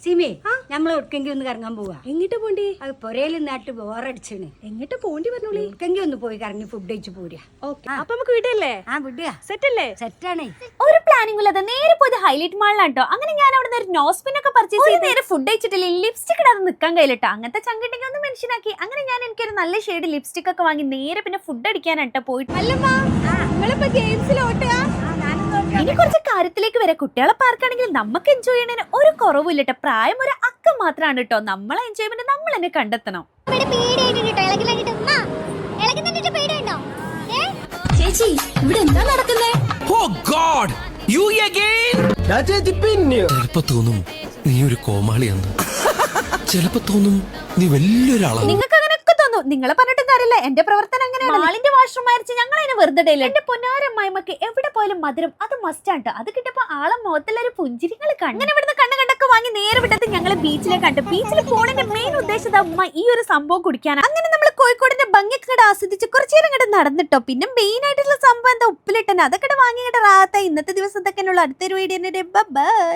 സിമേ നമ്മൾ എവിടേക്കെങ്കിലും ഒന്ന് കറങ്ങാൻ പോവാ. എങ്ങിട്ട് പോണ്ടി? അത് പൊരയിൽ നാട്ട് ബോറടിച്ചാണ്. എങ്ങിട്ട് പോണ്ടി പറഞ്ഞോളി. എവിടേക്കെങ്കിലും ഒന്ന് പോയി കറങ്ങി ഫുഡ് കഴിച്ച് പോരാ. അപ്പൊ നമുക്ക് വിടല്ലേ? വിടുക. സെറ്റ് അല്ലേ? സെറ്റാണേ. ഒരു പ്ലാനിംഗ് ഇല്ലാതെ നേരെ പോയത് ഹൈലൈറ്റ് മാളിലാട്ടോ. അങ്ങനെ ഞാൻ അവിടെ നിന്ന് ഒരു നോസ്പിൻ ഒക്കെ പർച്ചേസ് ചെയ്ത് നേരെ ഫുഡ് കഴിച്ചിട്ടില്ല, ലിപ്സ്റ്റിക് ഇടാതെ നിൽക്കാൻ കഴിയില്ലട്ടോ. അങ്ങനത്തെ ചങ്കിട്ടെങ്കിൽ ഒന്ന് മെൻഷനാക്കി. അങ്ങനെ ഞാൻ എനിക്കൊരു നല്ല ഷെയ്ഡ് ലിപ്സ്റ്റിക് ഒക്കെ വാങ്ങി നേരെ പിന്നെ ഫുഡ് അടിക്കാനാട്ടോ പോയിട്ട്. ഇനി കുറച്ച് കാര്യത്തിലേക്ക് വരെ കുട്ടികളെ പാർക്കാണെങ്കിൽ നമുക്ക് എൻജോയ് ചെയ്യണതിന് ഒരു കുറവില്ലട്ടോ. പ്രായം ഒരു അക്കം മാത്രമാണ് കേട്ടോ. നമ്മളെ എൻജോയ്മെന്റ് നമ്മൾ തന്നെ കണ്ടെത്തണം. ചേച്ചി ഇവിടെ എന്താ നടക്കുന്നേ? ചിലപ്പോ തോന്നും നീ ഒരു കോമാളിയാന്ന്, ചിലപ്പോ തോന്നും നീ വലിയൊരാളാണ്. നിങ്ങൾക്ക് അങ്ങനെയൊക്കെ തോന്നും. നിങ്ങളെ പറഞ്ഞിട്ടും കാര്യമില്ല, എന്റെ പ്രവർത്തനം അങ്ങനെയാണ്. മാളിന്റെ വാഷ്റൂം അയച്ച് ഞങ്ങൾ അതിന് വെറുതെ ഇടയില്ല. എന്റെ പൊന്നാരമ്മായിമ്മക്ക് എവിടെ പോയാലും മധുരം അത് മസ്റ്റാണ്. അത് കിട്ടപ്പോ ആളെ മുഖത്തുള്ളൊരു പുഞ്ചിരികൾ കണ്ടു. അങ്ങനെ ഇവിടുന്ന് കണ്ടൊക്കെ വാങ്ങി നേരെ വിട്ടത് ഞങ്ങള് ബീച്ചിലേക്ക് കണ്ടു. ബീച്ചിൽ പോണതിന്റെ മെയിൻ ഉദ്ദേശം ഉമ്മ ഈ ഒരു സംഭവം കുടിക്കാനാണ്. അങ്ങനെ നമ്മൾ കോഴിക്കോടിന്റെ ഭംഗിയൊക്കെ ആസ്വദിച്ച് കുറച്ചു നേരം ഇങ്ങോട്ട് നടന്നിട്ടോ. പിന്നെ മെയിൻ ആയിട്ടുള്ള സംഭവം എന്താ, ഉപ്പിലിട്ടനെ. അതൊക്കെ വാങ്ങിയിട്ട് റാത്ത. ഇന്നത്തെ ദിവസം ഇതൊക്കെ അടുത്തൊരു വീഡിയോ. ബൈ.